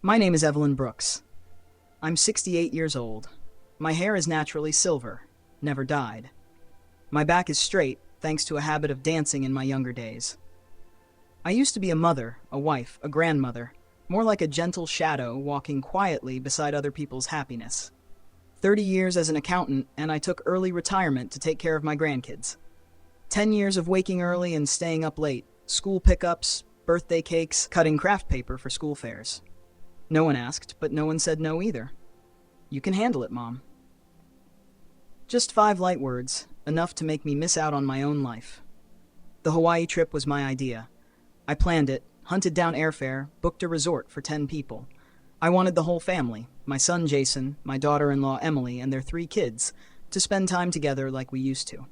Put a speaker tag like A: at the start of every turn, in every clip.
A: My name is Evelyn Brooks. I'm 68 years old. My hair is naturally silver, never dyed. My back is straight, thanks to a habit of dancing in my younger days. I used to be a mother, a wife, a grandmother, more like a gentle shadow walking quietly beside other people's happiness. 30 years as an accountant, and I took early retirement to take care of my grandkids. 10 years of waking early and staying up late, school pickups, birthday cakes, cutting craft paper for school fairs. No one asked, but no one said no either. You can handle it, Mom. Just 5 light words, enough to make me miss out on my own life. The Hawaii trip was my idea. I planned it, hunted down airfare, booked a resort for 10 people. I wanted the whole family, my son Jason, my daughter-in-law Emily, and their 3 kids, to spend time together like we used to.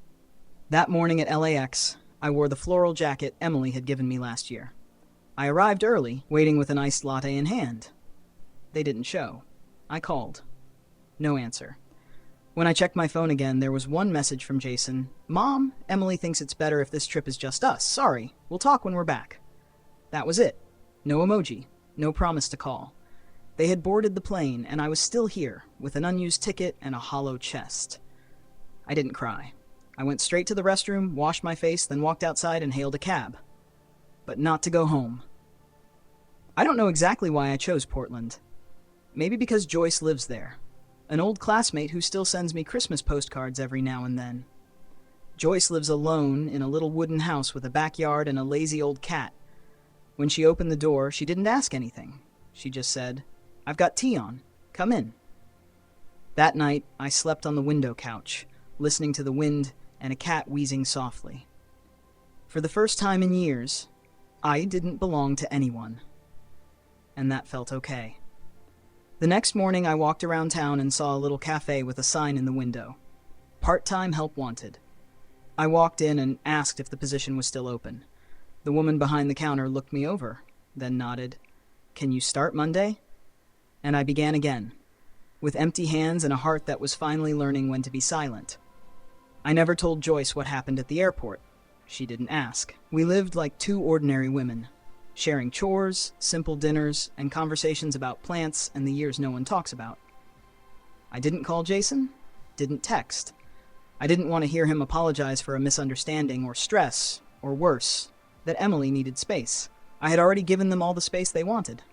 A: That morning at LAX, I wore the floral jacket Emily had given me last year. I arrived early, waiting with an iced latte in hand. They didn't show. I called. No answer. When I checked my phone again, there was one message from Jason. "Mom, Emily thinks it's better if this trip is just us. Sorry, we'll talk when we're back." That was it. No emoji, no promise to call. They had boarded the plane, and I was still here, with an unused ticket and a hollow chest. I didn't cry. I went straight to the restroom, washed my face, then walked outside and hailed a cab. But not to go home. I don't know exactly why I chose Portland. Maybe because Joyce lives there. An old classmate who still sends me Christmas postcards every now and then. Joyce lives alone in a little wooden house with a backyard and a lazy old cat. When she opened the door, she didn't ask anything. She just said, "I've got tea on. Come in." That night, I slept on the window couch, listening to the wind and a cat wheezing softly. For the first time in years, I didn't belong to anyone. And that felt okay. The next morning, I walked around town and saw a little cafe with a sign in the window. Part-time help wanted. I walked in and asked if the position was still open. The woman behind the counter looked me over, then nodded. "Can you start Monday?" And I began again, with empty hands and a heart that was finally learning when to be silent. I never told Joyce what happened at the airport. She didn't ask. We lived like 2 ordinary women, sharing chores, simple dinners, and conversations about plants and the years no one talks about. I didn't call Jason, didn't text. I didn't want to hear him apologize for a misunderstanding or stress, or worse, that Emily needed space. I had already given them all the space they wanted.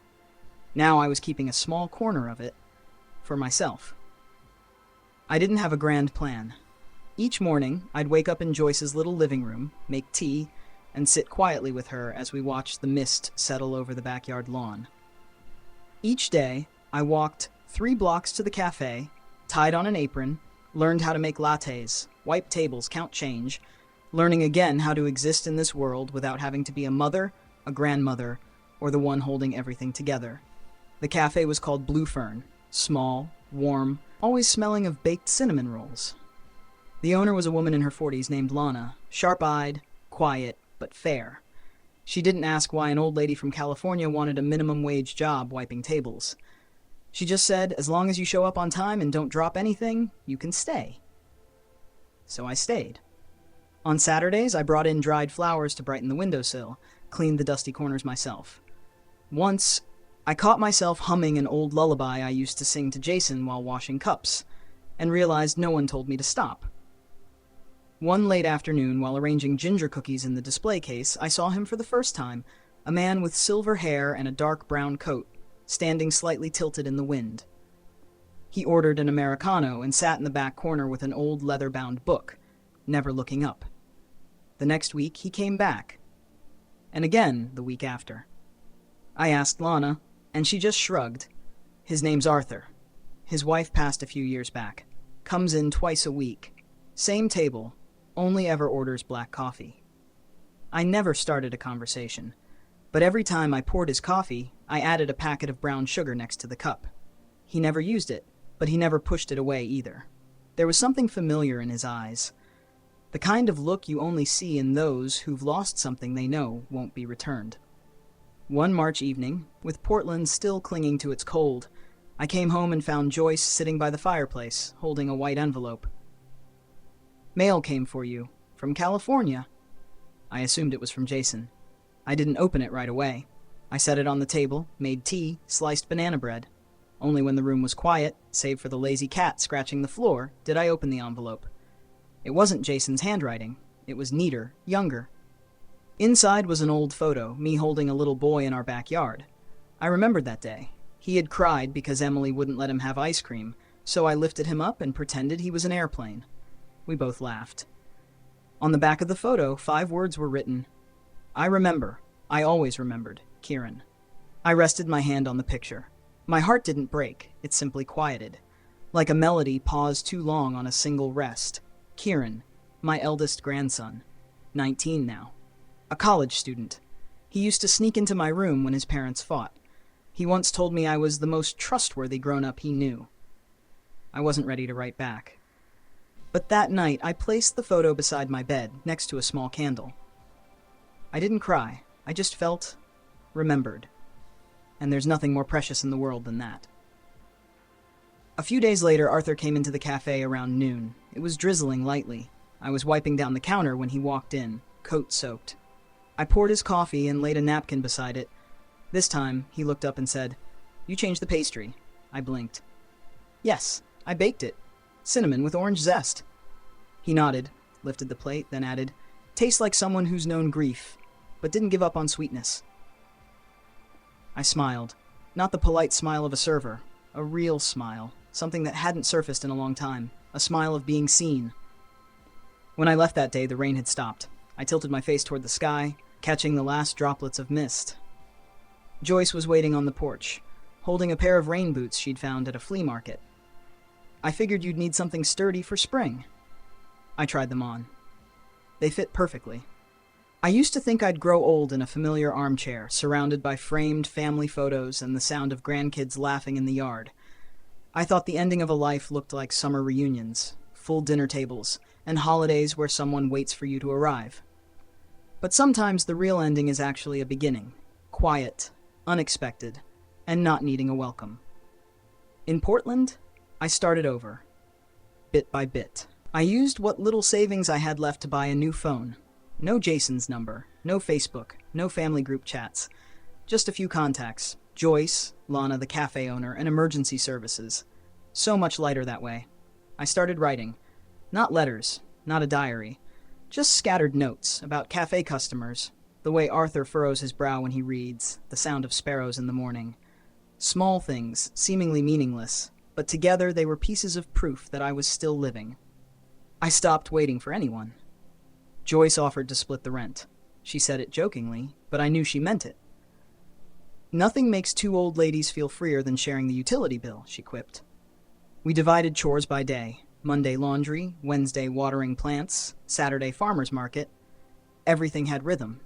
A: Now I was keeping a small corner of it for myself. I didn't have a grand plan. Each morning, I'd wake up in Joyce's little living room, make tea, and sit quietly with her as we watched the mist settle over the backyard lawn. Each day, I walked 3 blocks to the cafe, tied on an apron, learned how to make lattes, wipe tables, count change, learning again how to exist in this world without having to be a mother, a grandmother, or the one holding everything together. The cafe was called Blue Fern, small, warm, always smelling of baked cinnamon rolls. The owner was a woman in her 40s named Lana, sharp-eyed, quiet, but fair. She didn't ask why an old lady from California wanted a minimum wage job wiping tables. She just said, as long as you show up on time and don't drop anything, you can stay. So I stayed. On Saturdays, I brought in dried flowers to brighten the windowsill, cleaned the dusty corners myself. Once, I caught myself humming an old lullaby I used to sing to Jason while washing cups, and realized no one told me to stop. One late afternoon, while arranging ginger cookies in the display case, I saw him for the first time, a man with silver hair and a dark brown coat, standing slightly tilted in the wind. He ordered an Americano and sat in the back corner with an old leather-bound book, never looking up. The next week, he came back. And again the week after. I asked Lana, and she just shrugged. His name's Arthur. His wife passed a few years back. Comes in twice a week. Same table, only ever orders black coffee. I never started a conversation, but every time I poured his coffee, I added a packet of brown sugar next to the cup. He never used it, but he never pushed it away either. There was something familiar in his eyes. The kind of look you only see in those who've lost something they know won't be returned. One March evening, with Portland still clinging to its cold, I came home and found Joyce sitting by the fireplace, holding a white envelope. "Mail came for you, from California." I assumed it was from Jason. I didn't open it right away. I set it on the table, made tea, sliced banana bread. Only when the room was quiet, save for the lazy cat scratching the floor, did I open the envelope. It wasn't Jason's handwriting. It was neater, younger. Inside was an old photo, me holding a little boy in our backyard. I remembered that day. He had cried because Emily wouldn't let him have ice cream, so I lifted him up and pretended he was an airplane. We both laughed. On the back of the photo, 5 words were written. I remember. I always remembered. Kieran. I rested my hand on the picture. My heart didn't break, it simply quieted. Like a melody paused too long on a single rest. Kieran, my eldest grandson. 19 now. A college student. He used to sneak into my room when his parents fought. He once told me I was the most trustworthy grown-up he knew. I wasn't ready to write back. But that night, I placed the photo beside my bed, next to a small candle. I didn't cry. I just felt remembered. And there's nothing more precious in the world than that. A few days later, Arthur came into the cafe around noon. It was drizzling lightly. I was wiping down the counter when he walked in, coat soaked. I poured his coffee and laid a napkin beside it. This time, he looked up and said, "You changed the pastry." I blinked. "Yes, I baked it. Cinnamon with orange zest." He nodded, lifted the plate, then added, "Tastes like someone who's known grief, but didn't give up on sweetness." I smiled. Not the polite smile of a server. A real smile. Something that hadn't surfaced in a long time. A smile of being seen. When I left that day, the rain had stopped. I tilted my face toward the sky, catching the last droplets of mist. Joyce was waiting on the porch, holding a pair of rain boots she'd found at a flea market. "I figured you'd need something sturdy for spring." I tried them on. They fit perfectly. I used to think I'd grow old in a familiar armchair, surrounded by framed family photos and the sound of grandkids laughing in the yard. I thought the ending of a life looked like summer reunions, full dinner tables, and holidays where someone waits for you to arrive. But sometimes the real ending is actually a beginning, quiet, unexpected, and not needing a welcome. In Portland, I started over, bit by bit. I used what little savings I had left to buy a new phone. No Jason's number, no Facebook, no family group chats. Just a few contacts. Joyce, Lana, the cafe owner, and emergency services. So much lighter that way. I started writing. Not letters, not a diary. Just scattered notes about cafe customers, the way Arthur furrows his brow when he reads, the sound of sparrows in the morning. Small things, seemingly meaningless, but together they were pieces of proof that I was still living. I stopped waiting for anyone. Joyce offered to split the rent. She said it jokingly, but I knew she meant it. "Nothing makes 2 old ladies feel freer than sharing the utility bill," she quipped. We divided chores by day. Monday laundry, Wednesday watering plants, Saturday farmer's market. Everything had rhythm.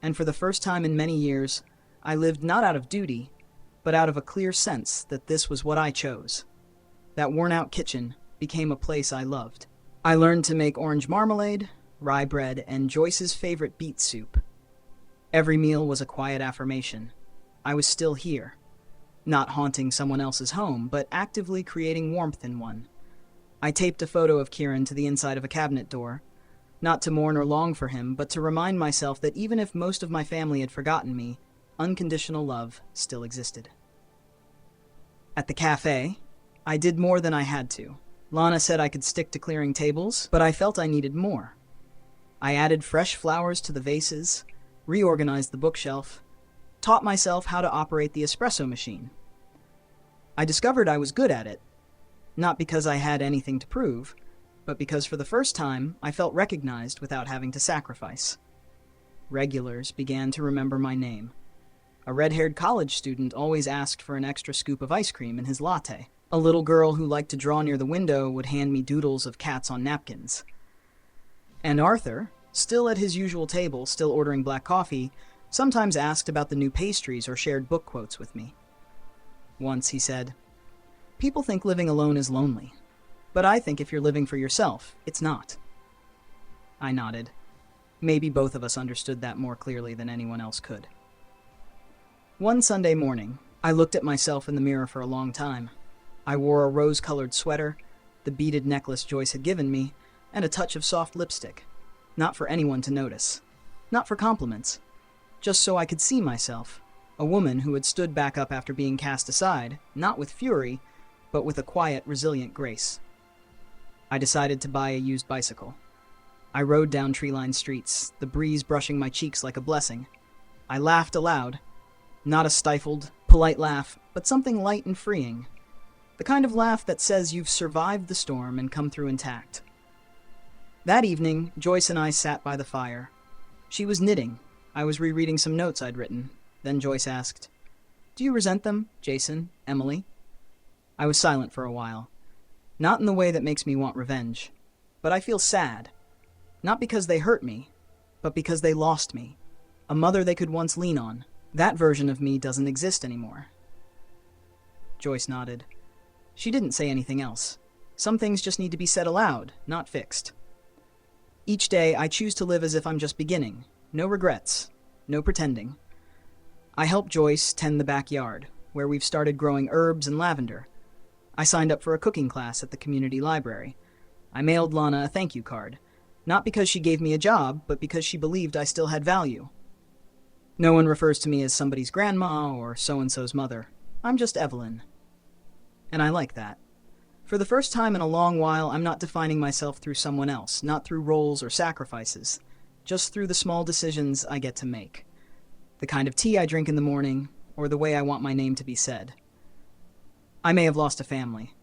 A: And for the first time in many years, I lived not out of duty, but out of a clear sense that this was what I chose. That worn-out kitchen became a place I loved. I learned to make orange marmalade, rye bread, and Joyce's favorite beet soup. Every meal was a quiet affirmation. I was still here, not haunting someone else's home, but actively creating warmth in one. I taped a photo of Kieran to the inside of a cabinet door, not to mourn or long for him, but to remind myself that even if most of my family had forgotten me, unconditional love still existed. At the cafe, I did more than I had to. Lana said I could stick to clearing tables, but I felt I needed more. I added fresh flowers to the vases, reorganized the bookshelf, taught myself how to operate the espresso machine. I discovered I was good at it, not because I had anything to prove, but because for the first time I felt recognized without having to sacrifice. Regulars began to remember my name. A red-haired college student always asked for an extra scoop of ice cream in his latte. A little girl who liked to draw near the window would hand me doodles of cats on napkins. And Arthur, still at his usual table, still ordering black coffee, sometimes asked about the new pastries or shared book quotes with me. Once he said, "People think living alone is lonely, but I think if you're living for yourself, it's not." I nodded. Maybe both of us understood that more clearly than anyone else could. One Sunday morning, I looked at myself in the mirror for a long time. I wore a rose-colored sweater, the beaded necklace Joyce had given me, and a touch of soft lipstick. Not for anyone to notice. Not for compliments. Just so I could see myself. A woman who had stood back up after being cast aside, not with fury, but with a quiet, resilient grace. I decided to buy a used bicycle. I rode down tree-lined streets, the breeze brushing my cheeks like a blessing. I laughed aloud. Not a stifled, polite laugh, but something light and freeing. The kind of laugh that says you've survived the storm and come through intact. That evening, Joyce and I sat by the fire. She was knitting. I was rereading some notes I'd written. Then Joyce asked, "Do you resent them, Jason, Emily?" I was silent for a while. Not in the way that makes me want revenge. But I feel sad. Not because they hurt me, but because they lost me. A mother they could once lean on. That version of me doesn't exist anymore. Joyce nodded. She didn't say anything else. Some things just need to be said aloud, not fixed. Each day, I choose to live as if I'm just beginning. No regrets. No pretending. I help Joyce tend the backyard, where we've started growing herbs and lavender. I signed up for a cooking class at the community library. I mailed Lana a thank you card. Not because she gave me a job, but because she believed I still had value. No one refers to me as somebody's grandma or so-and-so's mother. I'm just Evelyn. And I like that. For the first time in a long while, I'm not defining myself through someone else, not through roles or sacrifices, just through the small decisions I get to make. The kind of tea I drink in the morning, or the way I want my name to be said. I may have lost a family,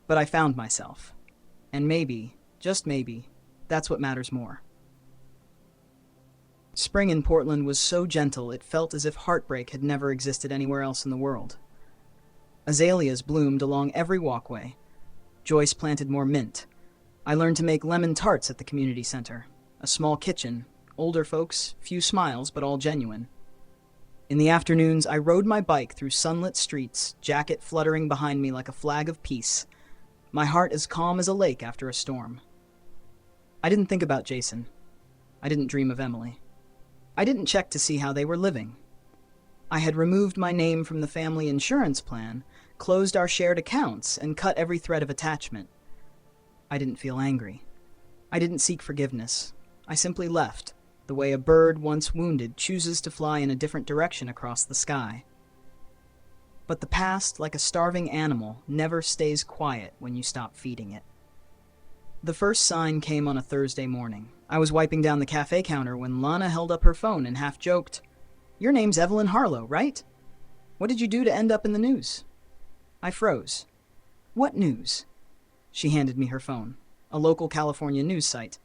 A: but I found myself. And maybe, just maybe, that's what matters more. Spring in Portland was so gentle it felt as if heartbreak had never existed anywhere else in the world. Azaleas bloomed along every walkway. Joyce planted more mint. I learned to make lemon tarts at the community center. A small kitchen, older folks, few smiles, but all genuine. In the afternoons, I rode my bike through sunlit streets, jacket fluttering behind me like a flag of peace. My heart as calm as a lake after a storm. I didn't think about Jason. I didn't dream of Emily. I didn't check to see how they were living. I had removed my name from the family insurance plan, closed our shared accounts, and cut every thread of attachment. I didn't feel angry. I didn't seek forgiveness. I simply left, the way a bird once wounded chooses to fly in a different direction across the sky. But the past, like a starving animal, never stays quiet when you stop feeding it. The first sign came on a Thursday morning. I was wiping down the cafe counter when Lana held up her phone and half joked, "Your name's Evelyn Harlow, right? What did you do to end up in the news?" I froze. "What news?" She handed me her phone, a local California news site.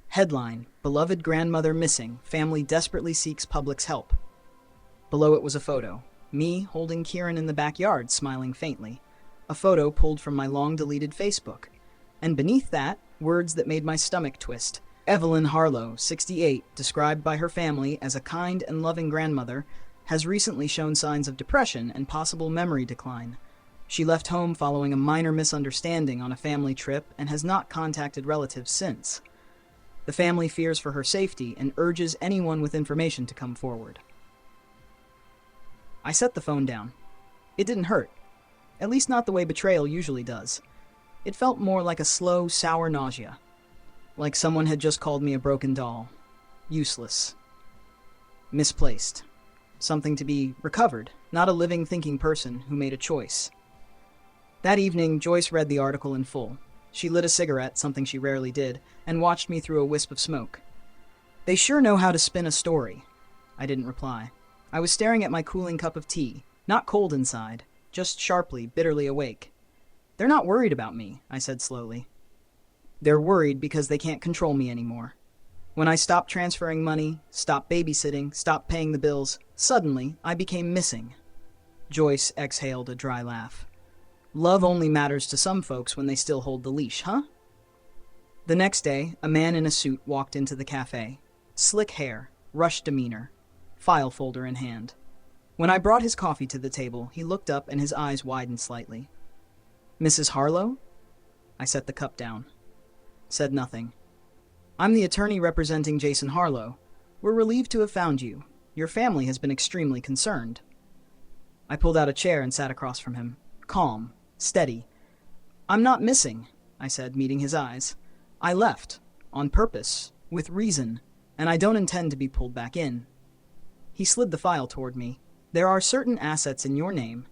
A: Headline, "Beloved grandmother missing, family desperately seeks public's help." Below it was a photo, me holding Kieran in the backyard, smiling faintly. A photo pulled from my long-deleted Facebook. And beneath that, words that made my stomach twist. Evelyn Harlow, 68, described by her family as a kind and loving grandmother, has recently shown signs of depression and possible memory decline. She left home following a minor misunderstanding on a family trip and has not contacted relatives since. The family fears for her safety and urges anyone with information to come forward. I set the phone down. It didn't hurt. At least not the way betrayal usually does. It felt more like a slow, sour nausea. Like someone had just called me a broken doll. Useless. Misplaced. Something to be recovered, not a living, thinking person who made a choice. That evening, Joyce read the article in full. She lit a cigarette, something she rarely did, and watched me through a wisp of smoke. "They sure know how to spin a story." I didn't reply. I was staring at my cooling cup of tea, not cold inside, just sharply, bitterly awake. "They're not worried about me," I said slowly. "They're worried because they can't control me anymore. When I stopped transferring money, stopped babysitting, stopped paying the bills, suddenly I became missing." Joyce exhaled a dry laugh. "Love only matters to some folks when they still hold the leash, huh?" The next day, a man in a suit walked into the cafe. Slick hair, rushed demeanor, file folder in hand. When I brought his coffee to the table, he looked up and his eyes widened slightly. "Mrs. Harlow?" I set the cup down. Said nothing. "I'm the attorney representing Jason Harlow. We're relieved to have found you. Your family has been extremely concerned." I pulled out a chair and sat across from him. Calm, steady. "I'm not missing," I said, meeting his eyes. "I left. On purpose. With reason. And I don't intend to be pulled back in." He slid the file toward me. There are certain assets in your name.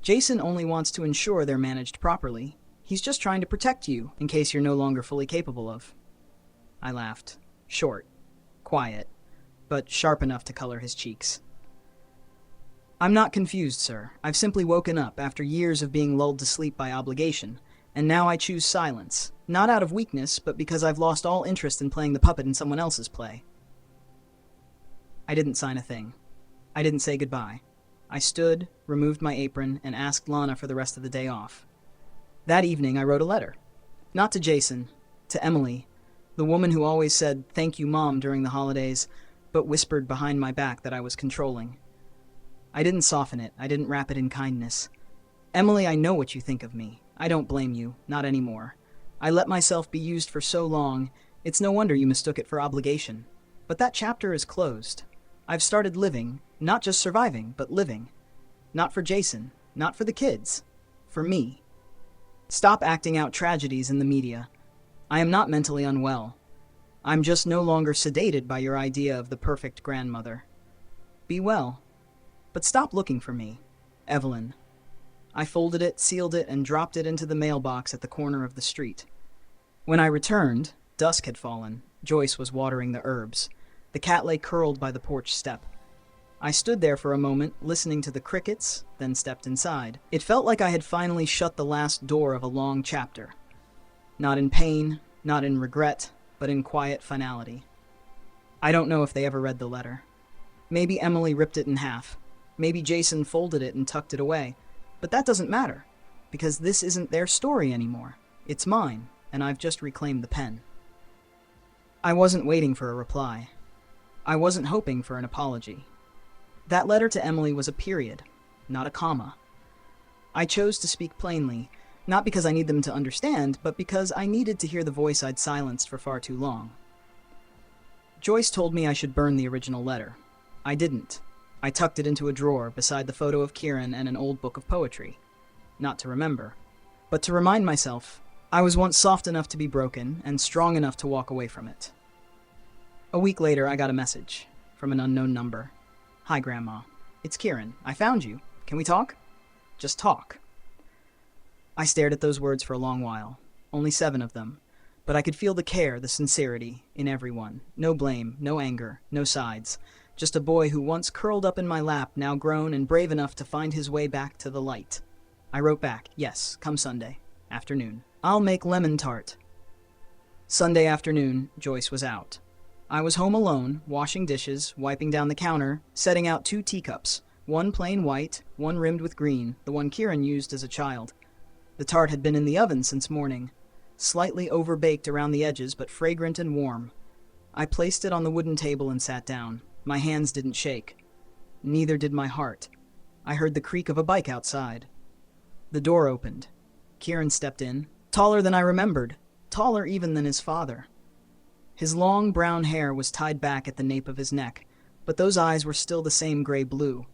A: Jason only wants to ensure they're managed properly. He's just trying to protect you in case you're no longer fully capable of. I laughed. Short, quiet, but sharp enough to color his cheeks. I'm not confused, sir. I've simply woken up after years of being lulled to sleep by obligation, and now I choose silence, not out of weakness, but because I've lost all interest in playing the puppet in someone else's play. I didn't sign a thing. I didn't say goodbye. I stood, removed my apron, and asked Lana for the rest of the day off. That evening, I wrote a letter. Not to Jason, to Emily, the woman who always said, "Thank you, Mom," during the holidays, but whispered behind my back that I was controlling. I didn't soften it. I didn't wrap it in kindness. Emily, I know what you think of me. I don't blame you. Not anymore. I let myself be used for so long. It's no wonder you mistook it for obligation. But that chapter is closed. I've started living, not just surviving, but living. Not for Jason, not for the kids. For me. Stop acting out tragedies in the media. I am not mentally unwell. I'm just no longer sedated by your idea of the perfect grandmother. Be well. But stop looking for me. Evelyn. I folded it, sealed it, and dropped it into the mailbox at the corner of the street. When I returned, dusk had fallen. Joyce was watering the herbs. The cat lay curled by the porch step. I stood there for a moment, listening to the crickets, then stepped inside. It felt like I had finally shut the last door of a long chapter. Not in pain, not in regret, but in quiet finality. I don't know if they ever read the letter. Maybe Emily ripped it in half. Maybe Jason folded it and tucked it away. But that doesn't matter, because this isn't their story anymore. It's mine, and I've just reclaimed the pen. I wasn't waiting for a reply. I wasn't hoping for an apology. That letter to Emily was a period, not a comma. I chose to speak plainly, not because I need them to understand, but because I needed to hear the voice I'd silenced for far too long. Joyce told me I should burn the original letter. I didn't. I tucked it into a drawer beside the photo of Kieran and an old book of poetry. Not to remember, but to remind myself I was once soft enough to be broken and strong enough to walk away from it. A week later, I got a message from an unknown number. "Hi, Grandma. It's Kieran. I found you. Can we talk? Just talk." I stared at those words for a long while. Only 7 of them. But I could feel the care, the sincerity, in everyone. No blame, no anger, no sides. Just a boy who once curled up in my lap, now grown and brave enough to find his way back to the light. I wrote back, "Yes, come Sunday. Afternoon. I'll make lemon tart." Sunday afternoon, Joyce was out. I was home alone, washing dishes, wiping down the counter, setting out 2 teacups, one plain white, one rimmed with green, the one Kieran used as a child. The tart had been in the oven since morning, slightly overbaked around the edges, but fragrant and warm. I placed it on the wooden table and sat down. My hands didn't shake. Neither did my heart. I heard the creak of a bike outside. The door opened. Kieran stepped in, taller than I remembered, taller even than his father. His long brown hair was tied back at the nape of his neck, but those eyes were still the same gray-blue,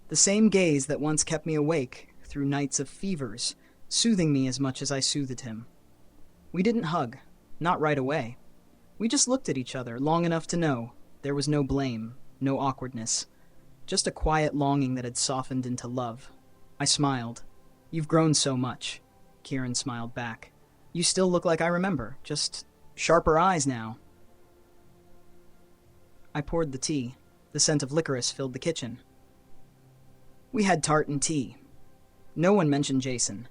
A: the same gaze that once kept me awake through nights of fevers, soothing me as much as I soothed him. We didn't hug, not right away. We just looked at each other long enough to know there was no blame, no awkwardness, just a quiet longing that had softened into love. I smiled. "You've grown so much." Kieran smiled back. "You still look like I remember, just sharper eyes now." I poured the tea. The scent of licorice filled the kitchen. We had tart and tea. No one mentioned Jason.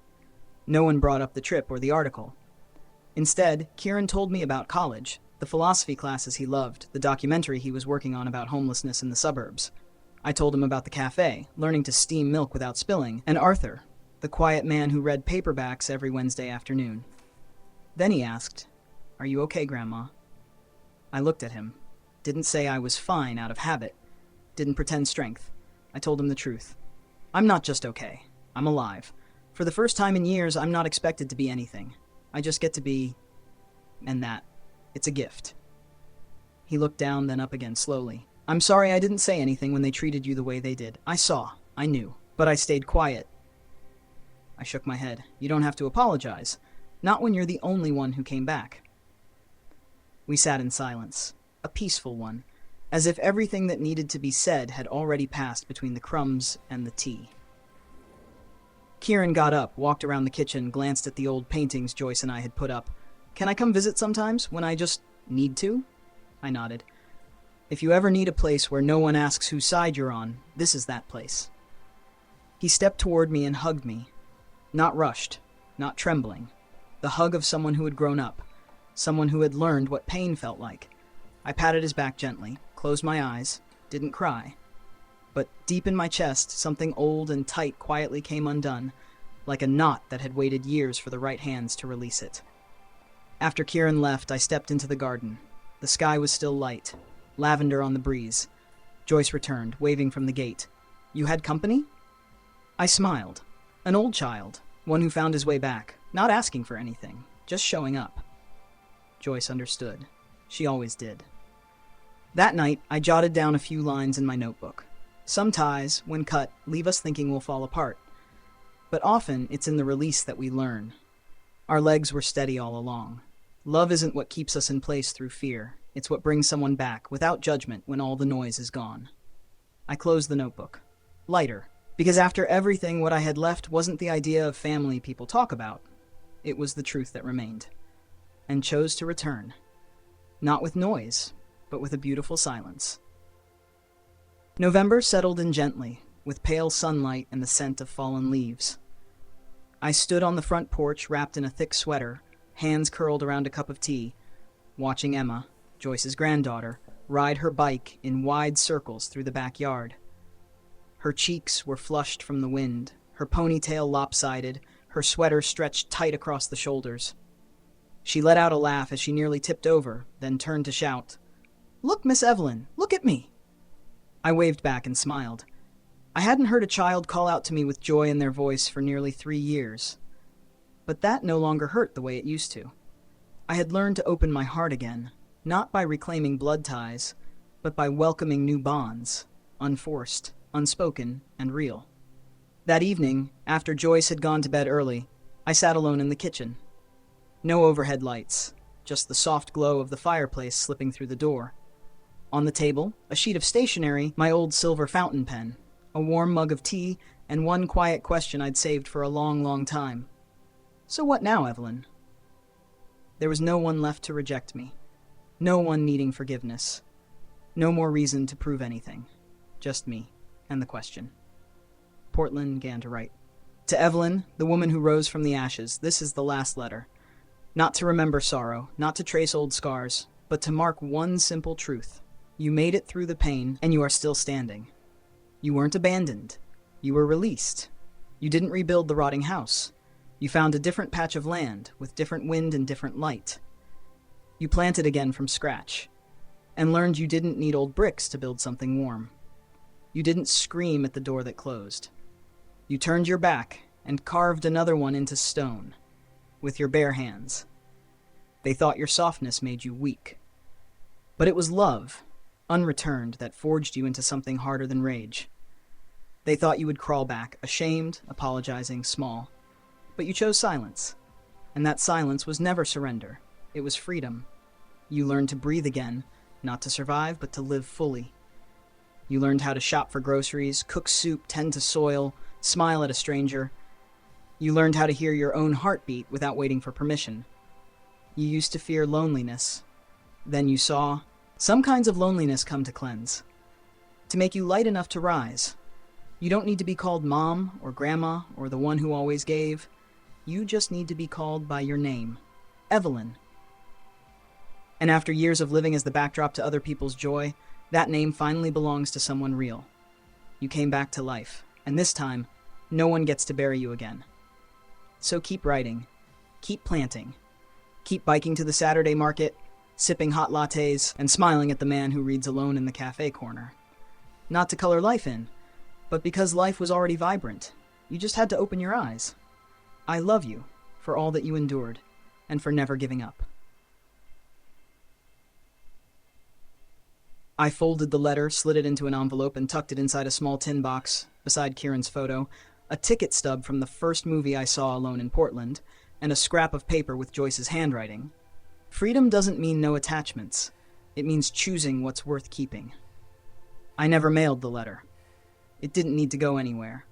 A: No one brought up the trip or the article. Instead, Kieran told me about college, the philosophy classes he loved, the documentary he was working on about homelessness in the suburbs. I told him about the cafe, learning to steam milk without spilling, and Arthur, the quiet man who read paperbacks every Wednesday afternoon. Then he asked, "Are you okay, Grandma?" I looked at him. Didn't say I was fine out of habit. Didn't pretend strength. I told him the truth. I'm not just okay. I'm alive. For the first time in years, I'm not expected to be anything. I just get to be... and that. It's a gift. He looked down, then up again slowly. "I'm sorry I didn't say anything when they treated you the way they did. I saw. I knew. But I stayed quiet." I shook my head. "You don't have to apologize. Not when you're the only one who came back." We sat in silence. A peaceful one. as if everything that needed to be said had already passed between the crumbs and the tea. Kieran got up, walked around the kitchen, glanced at the old paintings Joyce and I had put up. "Can I come visit sometimes, when I just need to?" I nodded. "If you ever need a place where no one asks whose side you're on, this is that place." He stepped toward me and hugged me. Not rushed, not trembling. The hug of someone who had grown up, someone who had learned what pain felt like. I patted his back gently, closed my eyes, didn't cry. But deep in my chest, something old and tight quietly came undone, like a knot that had waited years for the right hands to release it. After Kieran left, I stepped into the garden. The sky was still light, lavender on the breeze. Joyce returned, waving from the gate. "You had company?" I smiled. An old child, one who found his way back, not asking for anything, just showing up. Joyce understood. She always did. That night, I jotted down a few lines in my notebook. Some ties, when cut, leave us thinking we'll fall apart. But often, it's in the release that we learn. Our legs were steady all along. Love isn't what keeps us in place through fear. It's what brings someone back, without judgment, when all the noise is gone. I closed the notebook. Lighter. Because after everything, what I had left wasn't the idea of family people talk about. It was the truth that remained. And chose to return. Not with noise, but with a beautiful silence. November settled in gently, with pale sunlight and the scent of fallen leaves. I stood on the front porch, wrapped in a thick sweater, hands curled around a cup of tea, watching Emma, Joyce's granddaughter, ride her bike in wide circles through the backyard. Her cheeks were flushed from the wind, her ponytail lopsided, her sweater stretched tight across the shoulders. She let out a laugh as she nearly tipped over, then turned to shout, "Look, Miss Evelyn, look at me!" I waved back and smiled. I hadn't heard a child call out to me with joy in their voice for nearly 3 years. But that no longer hurt the way it used to. I had learned to open my heart again, not by reclaiming blood ties, but by welcoming new bonds, unforced, unspoken, and real. That evening, after Joyce had gone to bed early, I sat alone in the kitchen. No overhead lights, just the soft glow of the fireplace slipping through the door. On the table, a sheet of stationery, my old silver fountain pen, a warm mug of tea, and one quiet question I'd saved for a long, long time. "So what now, Evelyn?" There was no one left to reject me. No one needing forgiveness. No more reason to prove anything. Just me and the question. Portland began to write. "To Evelyn, the woman who rose from the ashes, this is the last letter. Not to remember sorrow, not to trace old scars, but to mark one simple truth. You made it through the pain, and you are still standing. You weren't abandoned. You were released. You didn't rebuild the rotting house. You found a different patch of land, with different wind and different light. You planted again from scratch, and learned you didn't need old bricks to build something warm. You didn't scream at the door that closed. You turned your back and carved another one into stone, with your bare hands. They thought your softness made you weak. But it was love, unreturned, that forged you into something harder than rage. They thought you would crawl back, ashamed, apologizing, small. But you chose silence. And that silence was never surrender. It was freedom. You learned to breathe again, not to survive, but to live fully. You learned how to shop for groceries, cook soup, tend to soil, smile at a stranger. You learned how to hear your own heartbeat without waiting for permission. You used to fear loneliness. Then you saw some kinds of loneliness come to cleanse, to make you light enough to rise. You don't need to be called mom or grandma or the one who always gave. You just need to be called by your name, Evelyn. And after years of living as the backdrop to other people's joy, that name finally belongs to someone real. You came back to life, and this time, no one gets to bury you again. So keep writing, keep planting, keep biking to the Saturday market, sipping hot lattes, and smiling at the man who reads alone in the cafe corner. Not to color life in, but because life was already vibrant. You just had to open your eyes. I love you for all that you endured, and for never giving up. I folded the letter, slid it into an envelope, and tucked it inside a small tin box, beside Kieran's photo, a ticket stub from the first movie I saw alone in Portland, and a scrap of paper with Joyce's handwriting. Freedom doesn't mean no attachments. It means choosing what's worth keeping. I never mailed the letter. It didn't need to go anywhere.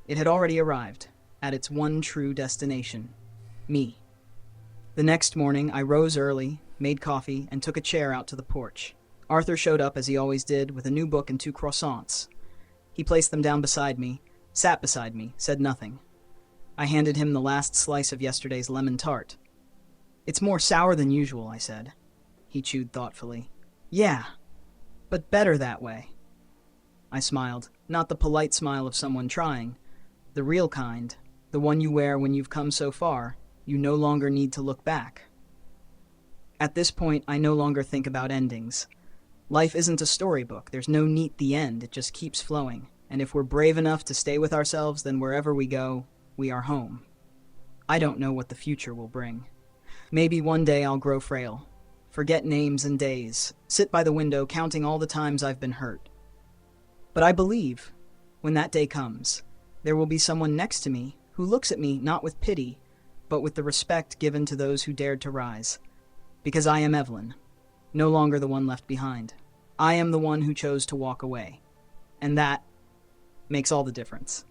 A: It had already arrived, at its one true destination, me. The next morning, I rose early, made coffee, and took a chair out to the porch. Arthur showed up, as he always did, with a new book and 2 croissants. He placed them down beside me, sat beside me, said nothing. I handed him the last slice of yesterday's lemon tart. "It's more sour than usual," I said. He chewed thoughtfully. "Yeah, but better that way." I smiled, not the polite smile of someone trying, the real kind, the one you wear when you've come so far, you no longer need to look back. At this point, I no longer think about endings. Life isn't a storybook. There's no neat the end. It just keeps flowing. And if we're brave enough to stay with ourselves, then wherever we go, we are home. I don't know what the future will bring. Maybe one day I'll grow frail, forget names and days, sit by the window counting all the times I've been hurt. But I believe, when that day comes, there will be someone next to me who looks at me not with pity, but with the respect given to those who dared to rise. Because I am Evelyn, no longer the one left behind. I am the one who chose to walk away. And that makes all the difference.